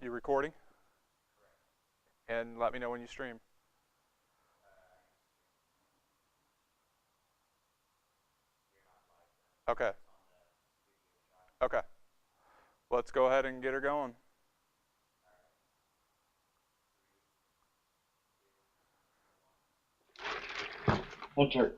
You recording? And let me know when you stream. Okay. Okay. Let's go ahead and get her going.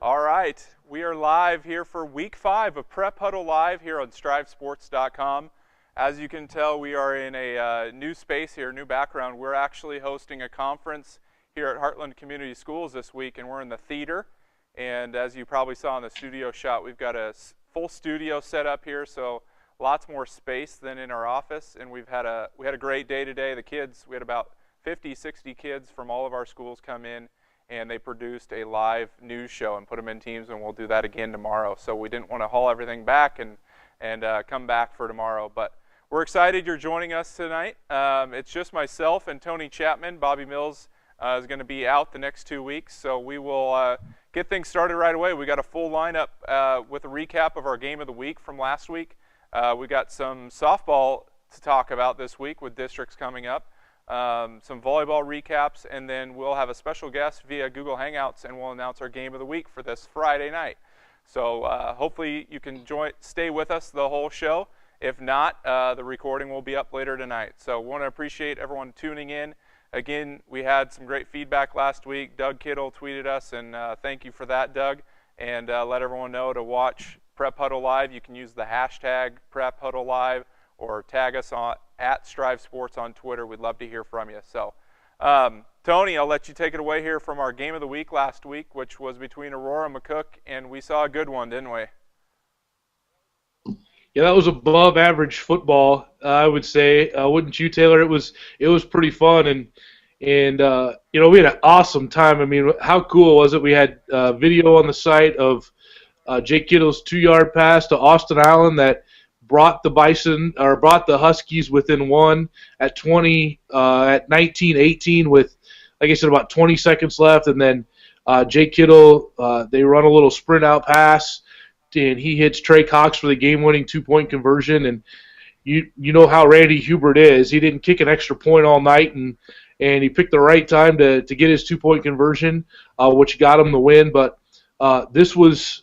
All right. We are live here for week 5 of Prep Huddle Live here on StrivSports.com. As you can tell, we are in a new space here, new background. We're actually hosting a conference here at Heartland Community Schools this week, and we're in the theater. And as you probably saw in the studio shot, we've got a full studio set up here, so lots more space than in our office. And we had a great day today. The kids, we had about 50, 60 kids from all of our schools come in, and they produced a live news show and put them in teams, and we'll do that again tomorrow. So we didn't want to haul everything back and come back for tomorrow. But we're excited you're joining us tonight. It's just myself and Tony Chapman. Bobby Mills is going to be out the next 2 weeks, so we will get things started right away. We got a full lineup with a recap of our game of the week from last week. We got some softball to talk about this week with districts coming up, some volleyball recaps, and then we'll have a special guest via Google Hangouts, and we'll announce our game of the week for this Friday night. So hopefully you can stay with us the whole show. If not, the recording will be up later tonight. So want to appreciate everyone tuning in. Again, we had some great feedback last week. Doug Kittle tweeted us, and thank you for that, Doug. And let everyone know to watch Prep Huddle Live. You can use the hashtag Prep Huddle Live or tag us at Striv Sports on Twitter. We'd love to hear from you. So, Tony, I'll let you take it away here from our game of the week last week, which was between Aurora and McCook, and we saw a good one, didn't we? Yeah, that was above average football, I would say. Wouldn't you, Taylor? It was pretty fun, and we had an awesome time. I mean, how cool was it? We had video on the site of Jake Kittle's 2-yard pass to Austin Allen that brought the Huskies within one at 19-18 with, like I said, about 20 seconds left, and then Jake Kittle, they run a little sprint out pass, and he hits Trey Cox for the game-winning 2-point conversion. And you know how Randy Hubert is. He didn't kick an extra point all night, and he picked the right time to get his 2-point conversion, which got him the win. But this was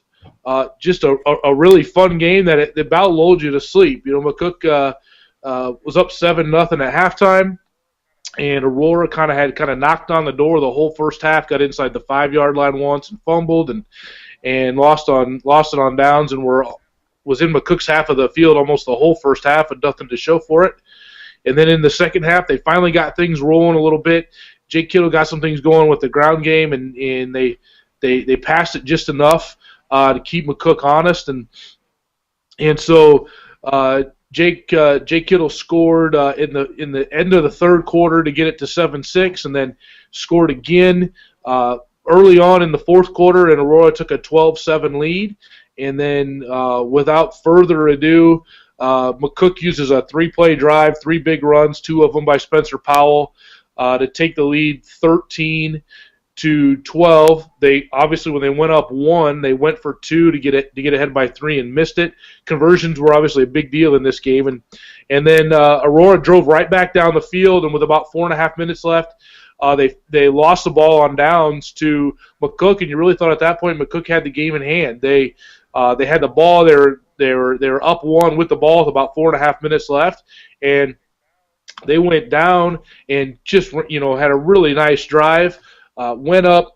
just a really fun game that it about lulled you to sleep. You know, McCook was up 7-0 at halftime, and Aurora kind of knocked on the door the whole first half, got inside the 5-yard line once and fumbled, and lost it on downs, and was in McCook's half of the field almost the whole first half and nothing to show for it. And then in the second half, they finally got things rolling a little bit. Jake Kittle got some things going with the ground game, and they passed it just enough to keep McCook honest. And so Jake Kittle scored in the end of the third quarter to get it to 7-6, and then scored again early on in the fourth quarter, and Aurora took a 12-7 lead. And then without further ado, McCook uses a 3-play drive, 3 big runs, 2 of them by Spencer Powell, to take the lead 13-12. They obviously, when they went up 1, they went for 2 to get ahead by 3 and missed it. Conversions were obviously a big deal in this game, and then Aurora drove right back down the field, and with about 4.5 minutes left, they lost the ball on downs to McCook, and you really thought at that point McCook had the game in hand. They had the ball. They were up 1 with the ball with about 4.5 minutes left, and they went down and just had a really nice drive. Went up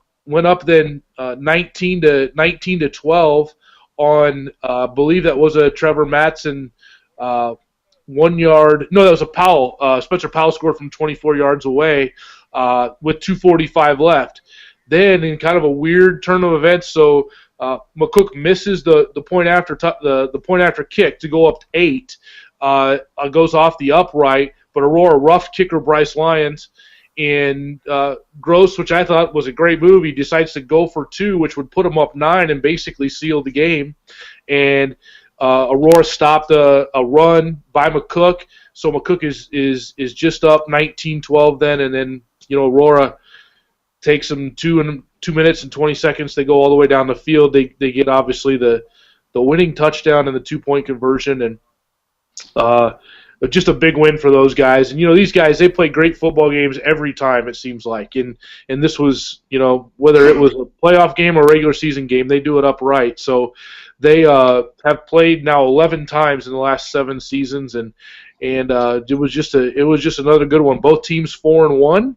then 19-12 on I believe that was a Trevor Matson 1 yard. No, that was a Powell. Spencer Powell scored from 24 yards away with 2:45 left. Then in kind of a weird turn of events, so McCook misses the point after the point after kick to go up to 8. Goes off the upright, but Aurora roughed kicker Bryce Lyons. And Gross, which I thought was a great move, he decides to go for 2, which would put him up 9 and basically seal the game. And Aurora stopped a run by McCook, so McCook is just up 19-12 then, and then Aurora takes them 2 minutes and 20 seconds. They go all the way down the field. They get obviously the winning touchdown and the 2-point conversion, and just a big win for those guys. And these guys, they play great football games every time, it seems like. And this was, whether it was a playoff game or a regular season game, they do it upright. So they have played now 11 times in the last 7 seasons, and it was just another good one. Both teams 4-1,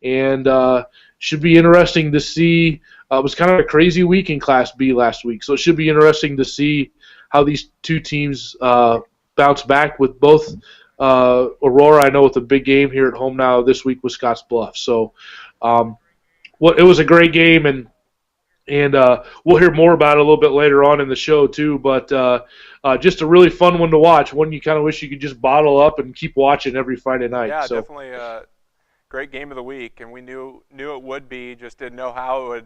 and should be interesting to see. It was kind of a crazy week in Class B last week, so it should be interesting to see how these two teams bounce back with both Aurora, I know, with a big game here at home now this week with Scotts Bluff. So it was a great game, and we'll hear more about it a little bit later on in the show too. But just a really fun one to watch, one you kind of wish you could just bottle up and keep watching every Friday night. Yeah, so. Definitely a great game of the week, and we knew it would be, just didn't know how it would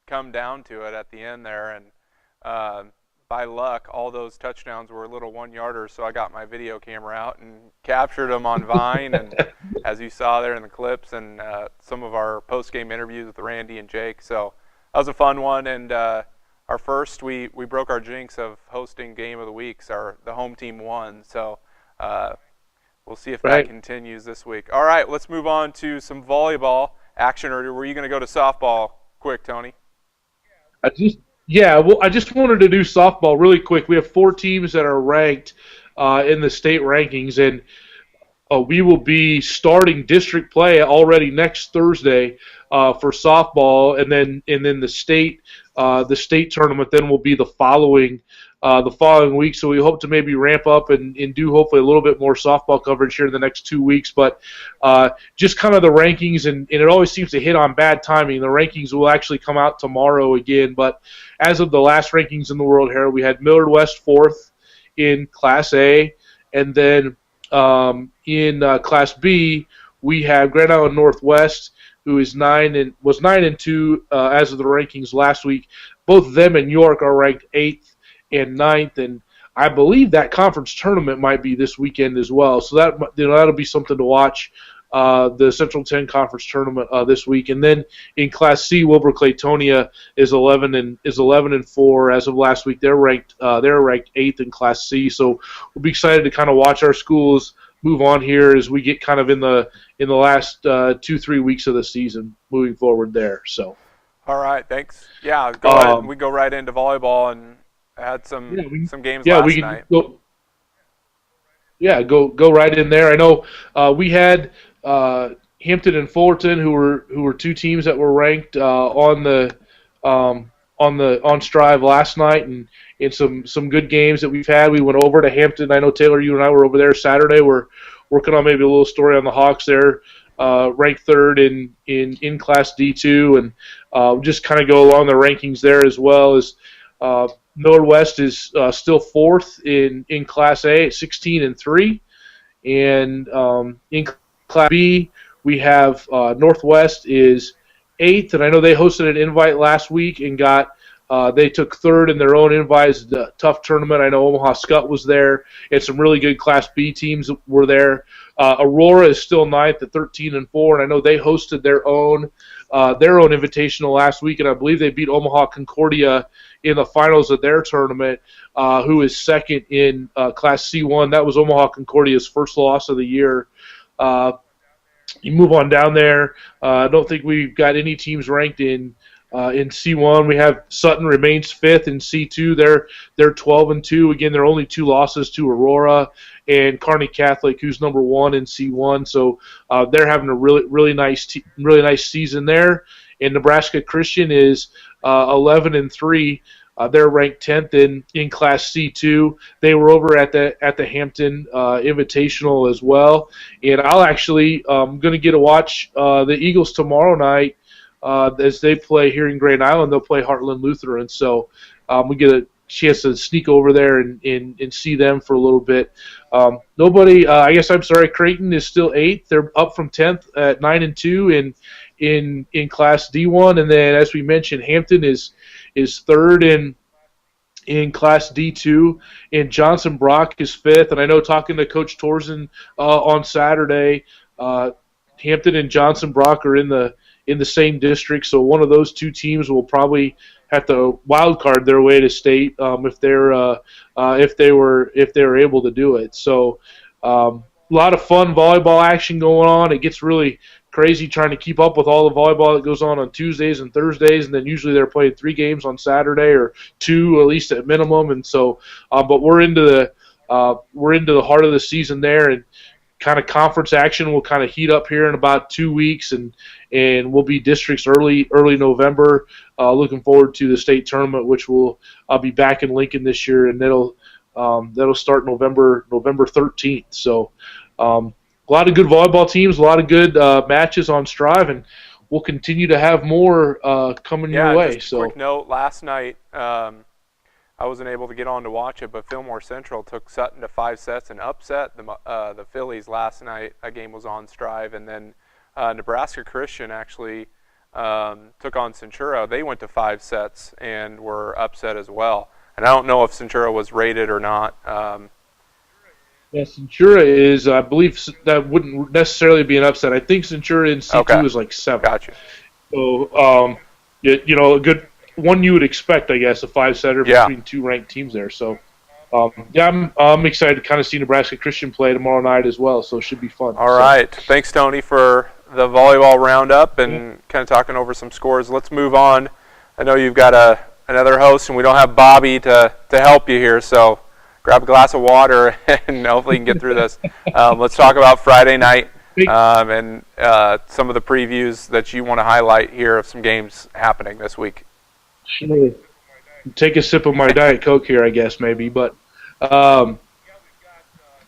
come down to it at the end there. And by luck, all those touchdowns were little 1-yarders, so I got my video camera out and captured them on Vine, and as you saw there in the clips, and some of our post-game interviews with Randy and Jake. So that was a fun one, and our first, we broke our jinx of hosting game of the weeks. The home team won, so we'll see if that continues this week. All right, let's move on to some volleyball action. Or were you going to go to softball quick, Tony? I just wanted to do softball really quick. We have 4 teams that are ranked in the state rankings, and we will be starting district play already next Thursday for softball, and then the state tournament then will be the following week. So we hope to maybe ramp up and do hopefully a little bit more softball coverage here in the next 2 weeks. But just kind of the rankings, and it always seems to hit on bad timing. The rankings will actually come out tomorrow again. But as of the last rankings in the World Herald, we had Millard West 4th in Class A, and then in Class B we have Grand Island Northwest, who is 9-2 as of the rankings last week. Both of them and York are ranked 8th and 9th, and I believe that conference tournament might be this weekend as well. So that'll be something to watch. The Central 10 Conference tournament this week, and then in Class C, Wilbur Claytonia is 11-4 as of last week. They're ranked 8th in Class C. So we'll be excited to kind of watch our schools move on here as we get kind of in the last 2-3 weeks of the season moving forward there. So. All right, thanks. Yeah, go ahead. We go right into volleyball, and had some games last night. Go right in there. I know we had Hampton and Fullerton, who were 2 teams that were ranked on Striv last night, and in some good games that we've had. We went over to Hampton. I know, Taylor, you and I were over there Saturday. We're working on maybe a little story on the Hawks there, ranked 3rd in Class D2, and just kind of go along the rankings there, as well as Millard West is still 4th in Class A at 16-3, and in Class B we have Northwest is 8th, and I know they hosted an invite last week and they took 3rd in their own invite. It's a tough tournament. I know Omaha Scott was there, and some really good Class B teams were there. Aurora is still 9th at 13-4, and I know they hosted their own invitational last week, and I believe they beat Omaha Concordia in the finals of their tournament, who is 2nd in Class C1. That was Omaha Concordia's first loss of the year. You move on down there. I don't think we've got any teams ranked in C1. We have Sutton remains 5th in C2. They're 12-2. Again, they're only 2 losses to Aurora and Kearney Catholic, who's number 1 in C1. So they're having a really nice season there. And Nebraska Christian is 11-3. They're ranked 10th in Class C2. They were over at the Hampton Invitational as well. And I'll actually going to get to watch the Eagles tomorrow night as they play here in Grand Island. They'll play Heartland Lutheran. So we get a chance to sneak over there and see them for a little bit. Creighton is still 8th. They're up from 10th at 9-2 in Class D1. And then, as we mentioned, Hampton is 3rd in Class D2, and Johnson Brock is 5th. And I know, talking to Coach Torzen on Saturday, Hampton and Johnson Brock are in the same district, so one of those 2 teams will probably have to wild card their way to state if they were able to do it. So A lot of fun volleyball action going on. It gets really crazy trying to keep up with all the volleyball that goes on Tuesdays and Thursdays, and then usually they're playing 3 games on Saturday or 2 at least at minimum. And so, but we're into the heart of the season there, and kind of conference action will kind of heat up here in about 2 weeks, and we'll be districts early November. Looking forward to the state tournament, which will be back in Lincoln this year, and that'll start November 13th. So a lot of good volleyball teams, a lot of good matches on Striv, and we'll continue to have more coming your way. Just a quick note, last night I wasn't able to get on to watch it, but Fillmore Central took Sutton to 5 sets and upset the Phillies last night. That game was on Striv, and then Nebraska Christian actually took on Centura. They went to 5 sets and were upset as well. And I don't know if Centura was rated or not. Yeah, Centura is, I believe that wouldn't necessarily be an upset. I think Centura in C2 is like 7. Gotcha. So, a good one you would expect, I guess, a 5-setter between 2 ranked teams there. So, I'm excited to kind of see Nebraska Christian play tomorrow night as well, so it should be fun. All right. Thanks, Tony, for the volleyball roundup and kind of talking over some scores. Let's move on. I know you've got another host, and we don't have Bobby to help you here, so grab a glass of water and hopefully you can get through this. Let's talk about Friday night and some of the previews that you want to highlight here of some games happening this week. Sure. Take a sip of my Diet Coke here, I guess, maybe. But,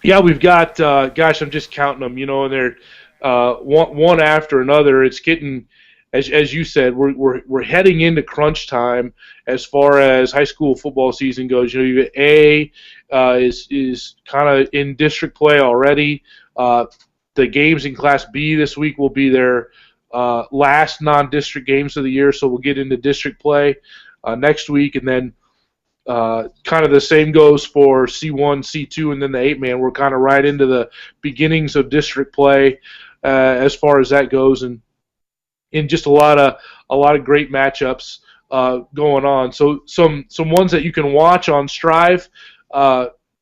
we've got, gosh, I'm just counting them, and they're one after another. It's getting, as you said, we're heading into crunch time as far as high school football season goes. You got A is kind of in district play already. The games in Class B this week will be their last non-district games of the year, so we'll get into district play next week, and then kind of the same goes for C1, C2, and then the 8-man. We're kind of right into the beginnings of district play as far as that goes, and just a lot of great matchups going on. So some ones that you can watch on Striv.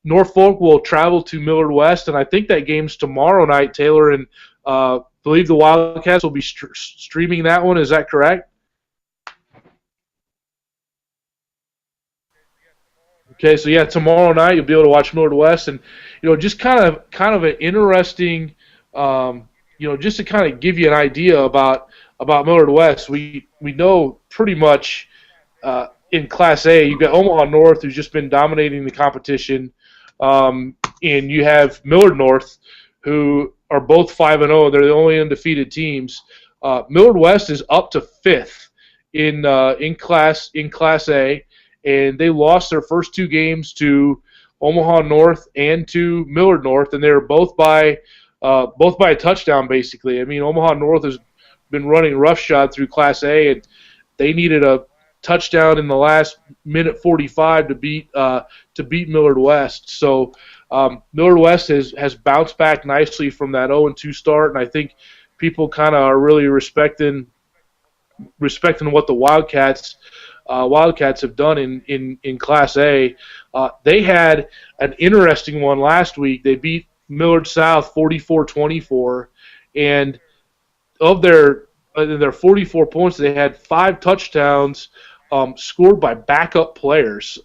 Norfolk will travel to Millard West, and I think that game's tomorrow night, Taylor, and believe the Wildcats will be streaming that one. Is that correct? Okay, so tomorrow night you'll be able to watch Millard West, and just kind of an interesting, just to kind of give you an idea about Millard West. We know pretty much in Class A you've got Omaha North, who's just been dominating the competition, and you have Millard North, who are both 5-0. They're the only undefeated teams. Millard West is up to 5th in Class A, and they lost their first 2 games to Omaha North and to Millard North, and they were both by a touchdown basically. I mean, Omaha North has been running roughshod through Class A, and they needed a touchdown in the last minute 45 to beat Millard West. So Millard West has bounced back nicely from that 0-2 start, and I think people kind of are really respecting what the Wildcats have done in Class A. They had an interesting one last week. They beat Millard South 44-24, and of their 44 points, they had 5 touchdowns scored by backup players,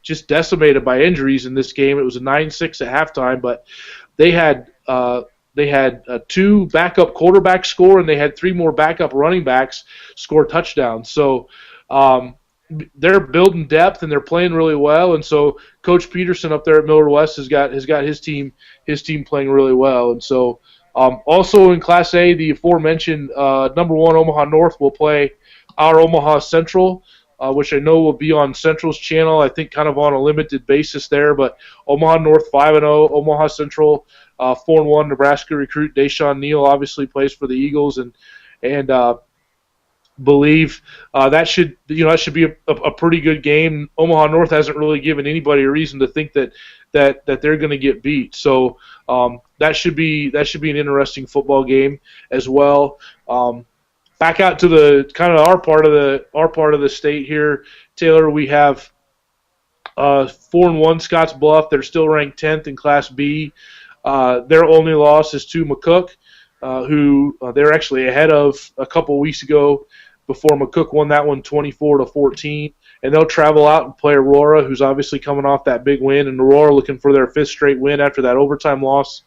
just decimated by injuries in this game. It was a 9-6 at halftime, but they had 2 backup quarterbacks score, and they had 3 more backup running backs score touchdowns. So they're building depth, and they're playing really well. And so Coach Peterson up there at Millard West has got his team playing really well. And so also in Class A, the aforementioned number 1 Omaha North will play our Omaha Central, which I know will be on Central's channel, I think kind of on a limited basis there. But Omaha North 5-0, Omaha Central 4-1. Nebraska recruit Deshaun Neal obviously plays for the Eagles, and believe that should be a pretty good game. Omaha North hasn't really given anybody a reason to think that they're going to get beat. So that should be an interesting football game as well. Back out to the kind of our part of the state here, Taylor. We have 4-1 Scotts Bluff. They're still ranked 10th in Class B. Their only loss is to McCook, who they're actually ahead of a couple of weeks ago before McCook won that one 24-14. And they'll travel out and play Aurora, who's obviously coming off that big win. And Aurora looking for their 5th straight win after that overtime loss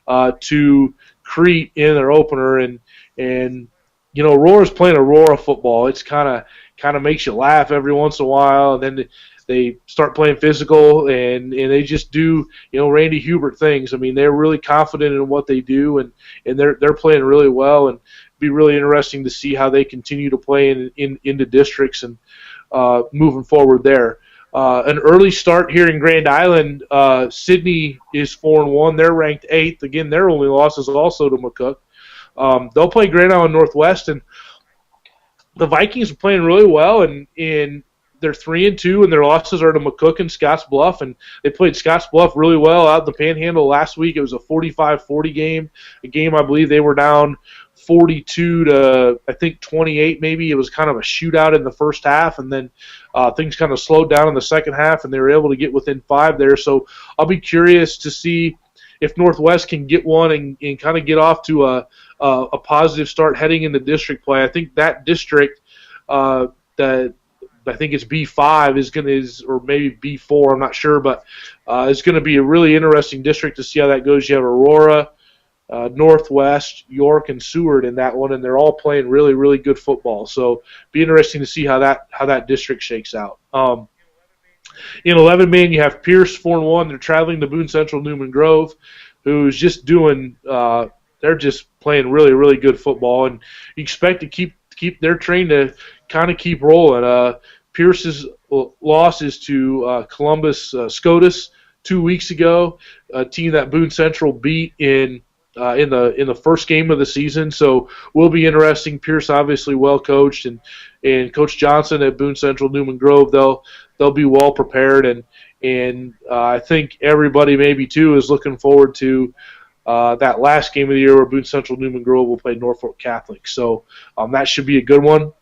to Crete in their opener. And you know, Aurora's playing Aurora football. It's kind of makes you laugh every once in a while. And then they start playing physical, and they just do, you know, Randy Hubert things. I mean, they're really confident in what they do, and they're playing really well. And it'd be really interesting to see how they continue to play into districts and moving forward there. An early start here in Grand Island. Sydney is 4-1. They're ranked 8th. Again, their only loss is also to McCook. They'll play Grand Island Northwest, and the Vikings are playing really well, and they're 3-2, and their losses are to McCook and Scotts Bluff, and they played Scotts Bluff really well out the Panhandle last week. It was a 45-40 game, a game I believe they were down 42 to, I think, 28 maybe. It was kind of a shootout in the first half, and then things kind of slowed down in the second half, and they were able to get within 5 there. So I'll be curious to see if Northwest can get one and kind of get off to a positive start heading into district play. I think that district, that I think it's B5 or maybe B4, I'm not sure, but it's going to be a really interesting district to see how that goes. You have Aurora, Northwest, York, and Seward in that one, and they're all playing really, really good football. So be interesting to see how that district shakes out. In 11-man, you have Pierce 4-1. They're traveling to Boone Central Newman Grove, who's just doing. They're just playing really, really good football, and you expect to keep their train to kind of keep rolling. Pierce's loss is to Columbus SCOTUS 2 weeks ago, a team that Boone Central beat in the first game of the season. So will be interesting. Pierce obviously well coached, and Coach Johnson at Boone Central Newman Grove, they'll be well prepared, and I think everybody maybe too is looking forward to that last game of the year where Boone Central Newman Grove will play Norfolk Catholic. So that should be a good one.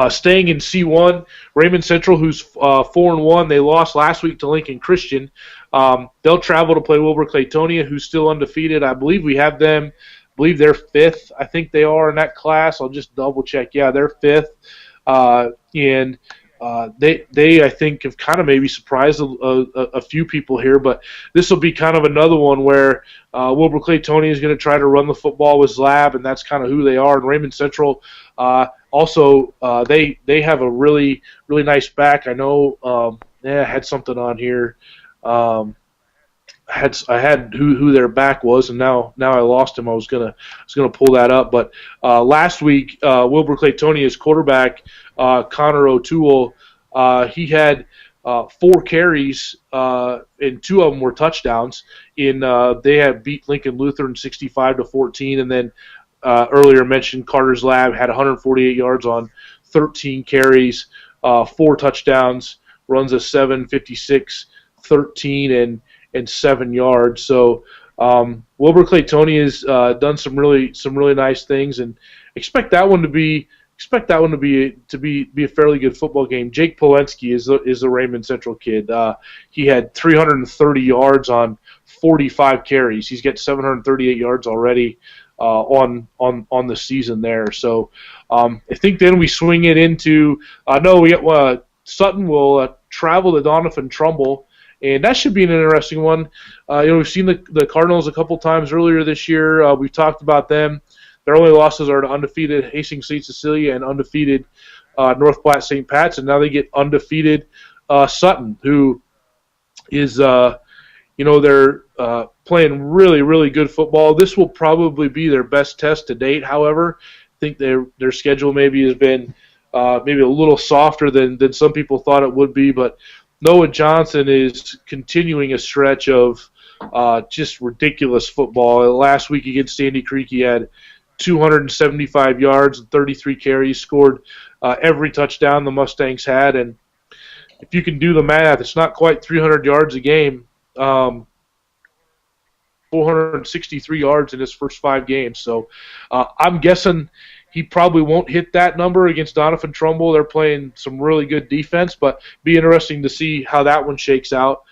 Staying in C1, Raymond Central, who's 4-1. They lost last week to Lincoln Christian. They'll travel to play Wilbur Claytonia, who's still undefeated. I believe we have them. I believe they're 5th. I think they are in that class. I'll just double check. Yeah, they're 5th. And they I think have kind of maybe surprised a few people here, but this will be kind of another one where Wilbur Claytonia is going to try to run the football with Zlab, and that's kind of who they are. And Raymond Central also they have a really, really nice back. I know I had something on here. I had who their back was, and now I lost him. I was gonna pull that up, but last week Wilbur Claytonia's quarterback Connor O'Toole, he had 4 carries, and 2 of them were touchdowns. They had beat Lincoln Lutheran 65-14, and then earlier mentioned Carter's Lab had 148 yards on 13 carries, 4 touchdowns, runs a 7.56, 13 and 7 yards. So Wilbur Claytonia has done some really nice things, and expect that one to be a fairly good football game. Jake Polensky is the Raymond Central kid. He had 330 yards on 45 carries. He's got 738 yards already on the season there. So I think then we swing it into Sutton will travel to Doniphan Trumbull, and that should be an interesting one. We've seen the Cardinals a couple times earlier this year. We've talked about them. Their only losses are to undefeated Hastings St. Cecilia and undefeated North Platte St. Pat's, and now they get undefeated Sutton, who is they're playing really, really good football. This will probably be their best test to date. However, I think their schedule maybe has been maybe a little softer than some people thought it would be, but Noah Johnson is continuing a stretch of just ridiculous football. Last week against Sandy Creek, he had 275 yards and 33 carries, scored every touchdown the Mustangs had. And if you can do the math, it's not quite 300 yards a game, 463 yards in his first 5 games. So I'm guessing he probably won't hit that number against Doniphan Trumbull. They're playing some really good defense, but be interesting to see how that one shakes out.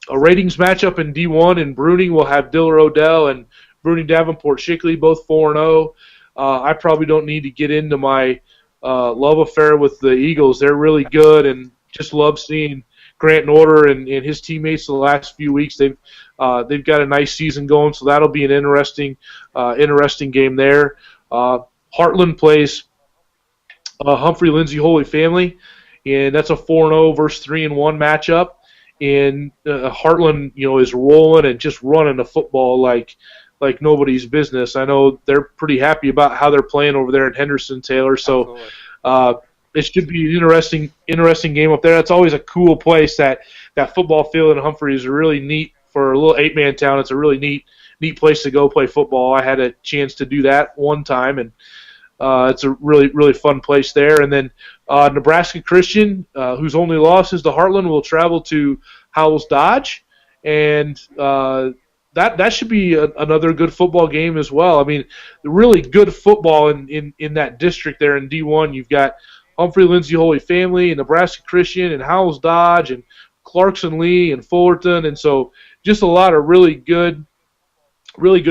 a ratings matchup in D1 in Bruning. We'll have Diller Odell and Bruning Davenport Shickley, both 4-0. I probably don't need to get into my love affair with the Eagles. They're really good, and just love seeing Grant Norder and his teammates the last few weeks. They've got a nice season going, so that'll be an interesting game there. Heartland plays Humphrey Lindsay Holy Family, and that's a 4-0 versus 3-1 matchup. And Heartland, is rolling and just running the football like nobody's business. I know they're pretty happy about how they're playing over there in Henderson, Taylor. So it should be an interesting game up there. That's always a cool place. That football field in Humphrey is really neat for a little 8-man town. It's a really neat place to go play football. I had a chance to do that one time, and it's a really, really fun place there. And then Nebraska Christian, whose only loss is to Heartland, will travel to Howells Dodge, and that should be another good football game as well. I mean, really good football in that district there in D1. You've got Humphrey Lindsay Holy Family and Nebraska Christian and Howells Dodge and Clarkson Leigh and Fullerton, and so just a lot of really good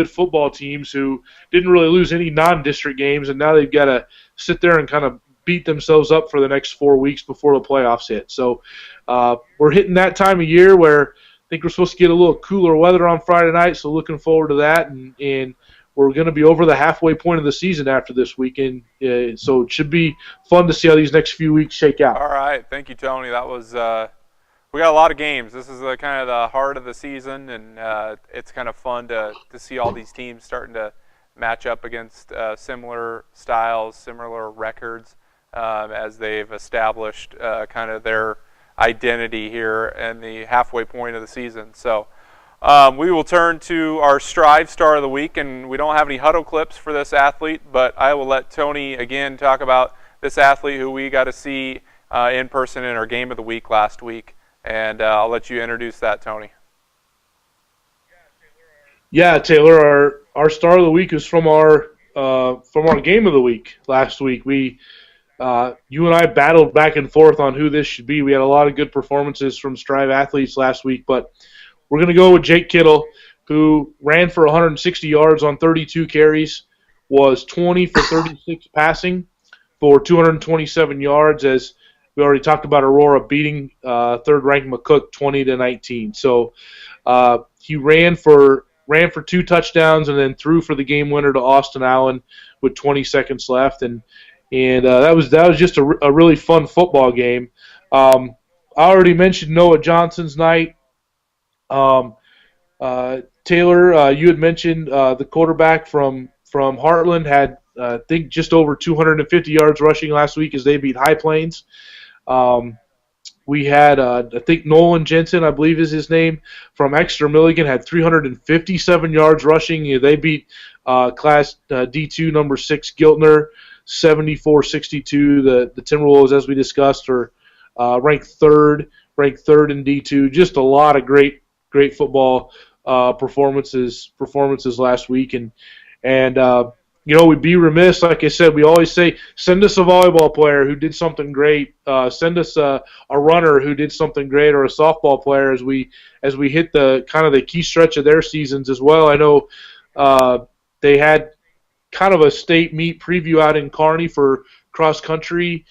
football teams who didn't really lose any non-district games, and now they've got to sit there and kind of beat themselves up for the next 4 weeks before the playoffs hit. So we're hitting that time of year where I think we're supposed to get a little cooler weather on Friday night, so looking forward to that, and we're going to be over the halfway point of the season after this weekend, so it should be fun to see how these next few weeks shake out. All right. Thank you, Tony. That was we got a lot of games. This is kind of the heart of the season, and it's kind of fun to see all these teams starting to match up against similar styles, similar records, as they've established kind of their identity here in the halfway point of the season. So we will turn to our Striv Star of the Week, and we don't have any huddle clips for this athlete, but I will let Tony again talk about this athlete who we got to see in person in our Game of the Week last week, and I'll let you introduce that, Tony. Yeah, Taylor, our Star of the Week is from our Game of the Week last week. You and I battled back and forth on who this should be. We had a lot of good performances from Striv athletes last week, but we're going to go with Jake Kittle, who ran for 160 yards on 32 carries, was 20 for 36 passing for 227 yards, as we already talked about Aurora beating third-ranked McCook 20-19. So he ran for 2 touchdowns and then threw for the game winner to Austin Allen with 20 seconds left, and that was just a really fun football game. I already mentioned Noah Johnson's night. Taylor, you had mentioned the quarterback from Heartland had I think just over 250 yards rushing last week as they beat High Plains. We had I think Nolan Jensen, I believe is his name, from Exeter Milligan, had 357 yards rushing. They beat Class D2 number 6 Giltner 74-62. The Timberwolves, as we discussed, are ranked third in D2. Just a lot of great football performances last week, and we'd be remiss, like I said, we always say, send us a volleyball player who did something great, send us a runner who did something great, or a softball player as we hit the kind of the key stretch of their seasons as well. I know they had kind of a state meet preview out in Kearney for cross country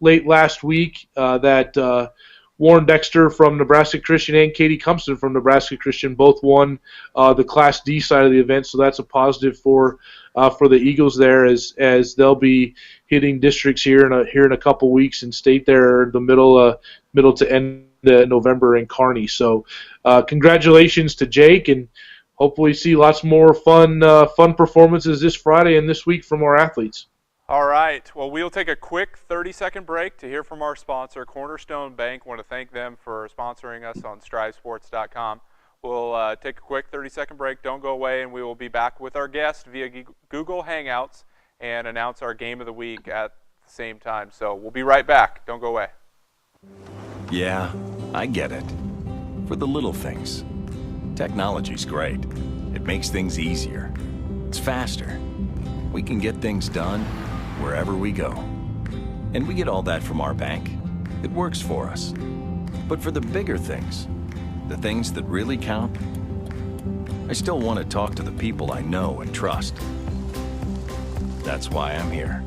late last week that Warren Dexter from Nebraska Christian and Katie Cumpson from Nebraska Christian both won the Class D side of the event, so that's a positive for the Eagles there as they'll be hitting districts here in a couple weeks and state there the middle to end of November in Kearney. So congratulations to Jake, and hopefully see lots more fun performances this Friday and this week from our athletes. All right. Well, we'll take a quick 30-second break to hear from our sponsor, Cornerstone Bank. I want to thank them for sponsoring us on StrivSports.com. We'll take a quick 30-second break. Don't go away, and we will be back with our guest via Google Hangouts and announce our Game of the Week at the same time. So we'll be right back. Don't go away. Yeah, I get it. For the little things. Technology's great. It makes things easier. It's faster. We can get things done wherever we go. And we get all that from our bank. It works for us. But for the bigger things, the things that really count, I still want to talk to the people I know and trust. That's why I'm here.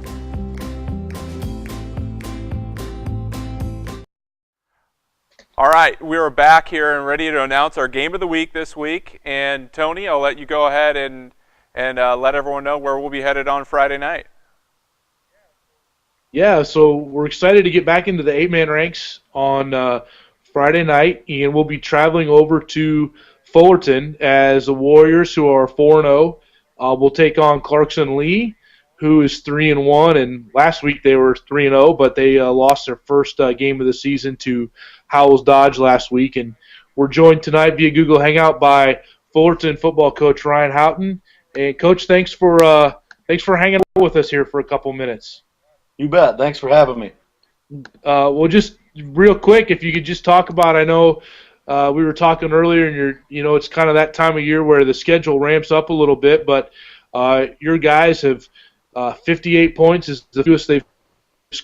All right, we are back here and ready to announce our game of the week this week. And Tony, I'll let you go ahead and let everyone know where we'll be headed on Friday night. Yeah, so we're excited to get back into the 8-man ranks on Friday night, and we'll be traveling over to Fullerton as the Warriors, who are 4-0. Will take on Clarkson Leigh, who is 3-1, and last week they were 3-0, but they lost their first game of the season to Howells Dodge last week. And we're joined tonight via Google Hangout by Fullerton football coach Ryan Haughton. And Coach, thanks for hanging out with us here for a couple minutes. You bet. Thanks for having me. Well, just real quick, if you could just talk about, I know we were talking earlier, and it's kind of that time of year where the schedule ramps up a little bit, but your guys have 58 points is the fewest they've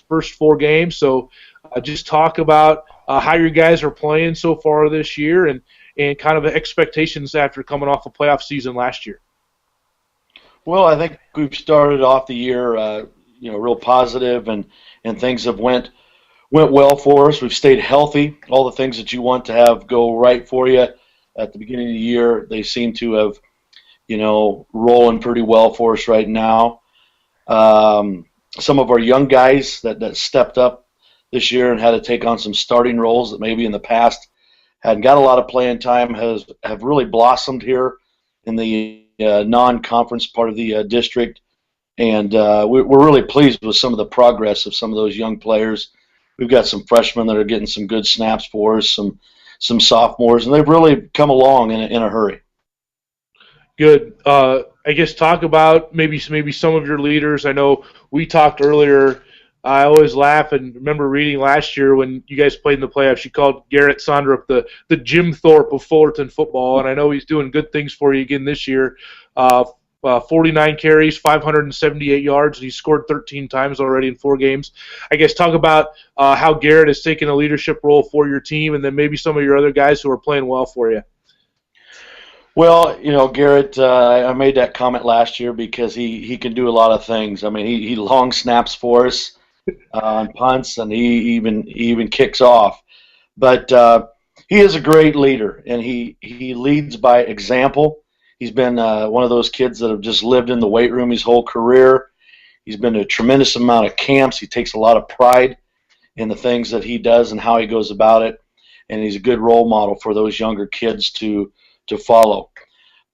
first 4 games. So just talk about how your guys are playing so far this year and kind of expectations after coming off a playoff season last year. Well, I think we've started off the year real positive, and things have went well for us. We've stayed healthy. All the things that you want to have go right for you at the beginning of the year, they seem to have, rolling pretty well for us right now. Some of our young guys that stepped up this year and had to take on some starting roles that maybe in the past hadn't got a lot of playing time have really blossomed here in the non-conference part of the district. And we're really pleased with some of the progress of some of those young players. We've got some freshmen that are getting some good snaps for us, some sophomores, and they've really come along in a hurry. Good. I guess talk about maybe some of your leaders. I know we talked earlier. I always laugh and remember reading last year when you guys played in the playoffs, you called Garrett Sondrup the Jim Thorpe of Fullerton football, and I know he's doing good things for you again this year. 49 carries, 578 yards, and he scored 13 times already in 4 games. I guess talk about how Garrett has taken a leadership role for your team, and then maybe some of your other guys who are playing well for you. Well, Garrett, I made that comment last year because he can do a lot of things. I mean, he long snaps for us on punts, and he even kicks off. But he is a great leader, and he leads by example. He's been one of those kids that have just lived in the weight room his whole career. He's been to a tremendous amount of camps. He takes a lot of pride in the things that he does and how he goes about it, and he's a good role model for those younger kids to follow.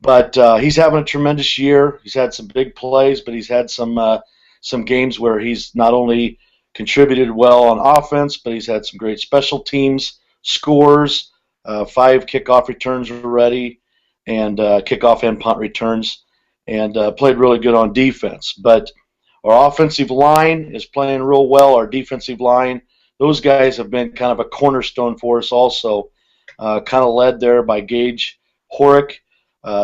But he's having a tremendous year. He's had some big plays, but he's had some games where he's not only contributed well on offense, but he's had some great special teams scores, 5 kickoff returns already, and kickoff and punt returns, and played really good on defense. But our offensive line is playing real well. Our defensive line, those guys have been kind of a cornerstone for us also, kind of led there by Gage Horick.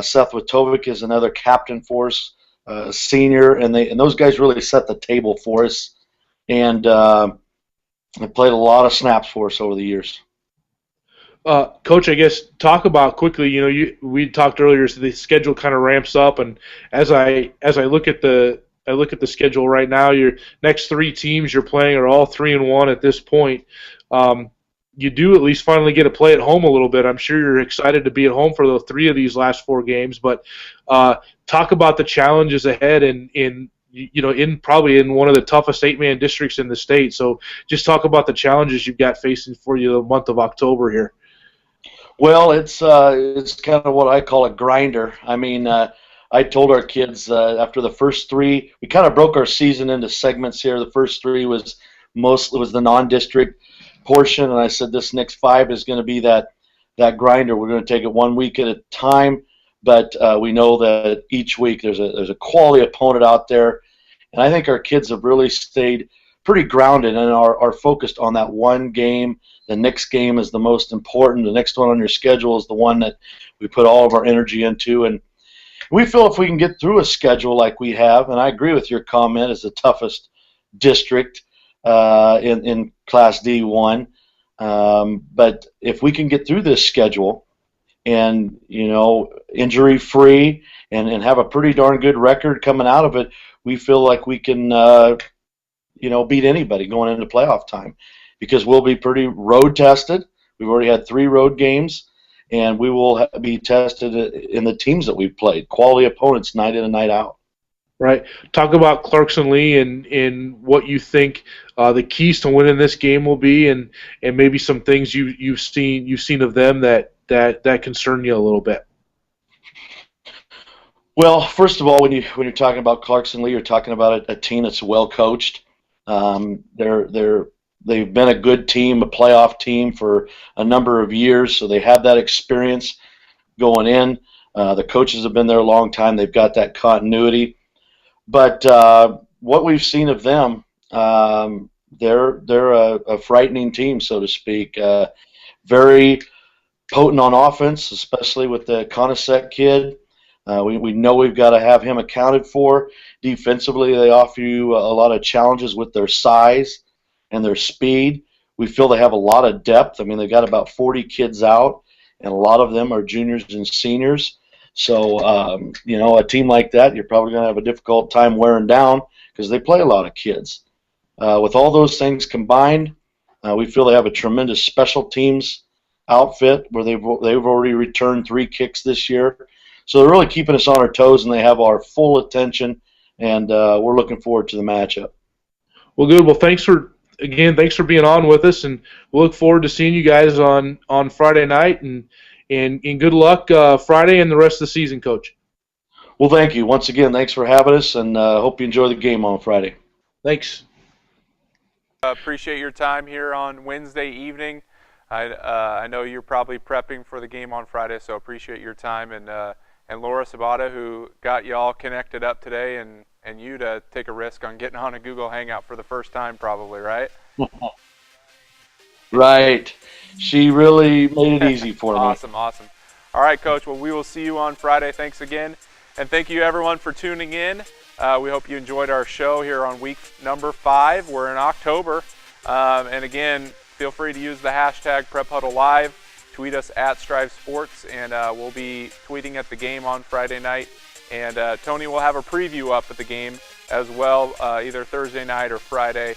Seth Witovic is another captain for us, senior, and those guys really set the table for us, and they played a lot of snaps for us over the years. Coach, I guess talk about quickly. We talked earlier, so the schedule kind of ramps up, and as I look at the schedule right now, your next 3 teams you're playing are all 3-1 at this point. You do at least finally get to play at home a little bit. I'm sure you're excited to be at home for the 3 of these last 4 games, but talk about the challenges ahead in probably in one of the toughest 8-man districts in the state. So just talk about the challenges you've got facing for you the month of October here. Well, it's kind of what I call a grinder. I mean, I told our kids after the first 3, we kind of broke our season into segments here. The first 3 was the non-district portion, and I said this next 5 is going to be that grinder. We're going to take it 1 week at a time, but we know that each week there's a quality opponent out there, and I think our kids have really stayed pretty grounded and are focused on that one game. The next game is the most important. The next one on your schedule is the one that we put all of our energy into, and we feel if we can get through a schedule like we have, and I agree with your comment, it's the toughest district in Class D1. But if we can get through this schedule and injury free and have a pretty darn good record coming out of it, we feel like we can beat anybody going into playoff time, because we'll be pretty road tested. We've already had 3 road games, and we will be tested in the teams that we've played. Quality opponents night in and night out. Right. Talk about Clarkson, Leigh, and what you think the keys to winning this game will be, and maybe some things you've seen of them that concern you a little bit. Well, first of all, when you're talking about Clarkson, Leigh, you're talking about a team that's well coached. They've been a good team, a playoff team for a number of years, so they have that experience going in. The coaches have been there a long time. They've got that continuity. But what we've seen of them, they're a frightening team, so to speak. Very potent on offense, especially with the Conisette kid. We know we've got to have him accounted for. Defensively, they offer you a lot of challenges with their size and their speed. We feel they have a lot of depth. I mean, they've got about 40 kids out, and a lot of them are juniors and seniors. So, a team like that, you're probably going to have a difficult time wearing down because they play a lot of kids. With all those things combined, we feel they have a tremendous special teams outfit where they've already returned 3 kicks this year. So they're really keeping us on our toes, and they have our full attention, and we're looking forward to the matchup. Well, good. Well, thanks for being on with us, and we'll look forward to seeing you guys on Friday night, and good luck Friday and the rest of the season, Coach. Well, thank you. Once again, thanks for having us, and hope you enjoy the game on Friday. Thanks. Appreciate your time here on Wednesday evening. I know you're probably prepping for the game on Friday, so appreciate your time, and Laura Sabata, who got you all connected up today, and you to take a risk on getting on a Google Hangout for the first time probably, right? Right. She really made it easy for me. Awesome. All right, Coach. Well, we will see you on Friday. Thanks again. And thank you, everyone, for tuning in. We hope you enjoyed our show here on week number 5. We're in October. And again, feel free to use the hashtag Prep Huddle Live. Tweet us at Striv Sports, and we'll be tweeting at the game on Friday night. And Tony will have a preview up at the game as well, either Thursday night or Friday,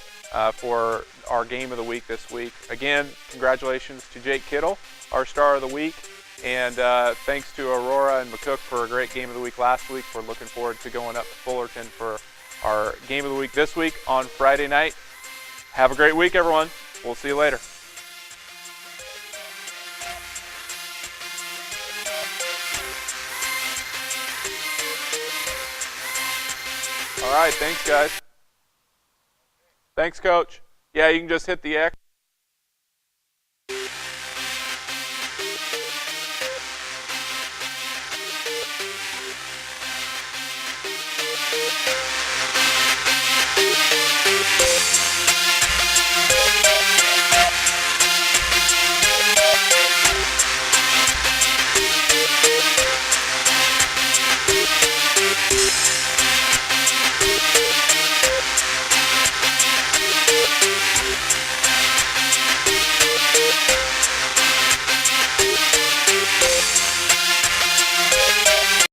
for our game of the week this week. Again, congratulations to Jake Kittle, our star of the week, and thanks to Aurora and McCook for a great game of the week last week. We're looking forward to going up to Fullerton for our game of the week this week on Friday night. Have a great week, everyone. We'll see you later. All right, thanks, guys. Thanks, Coach. Yeah, you can just hit the X.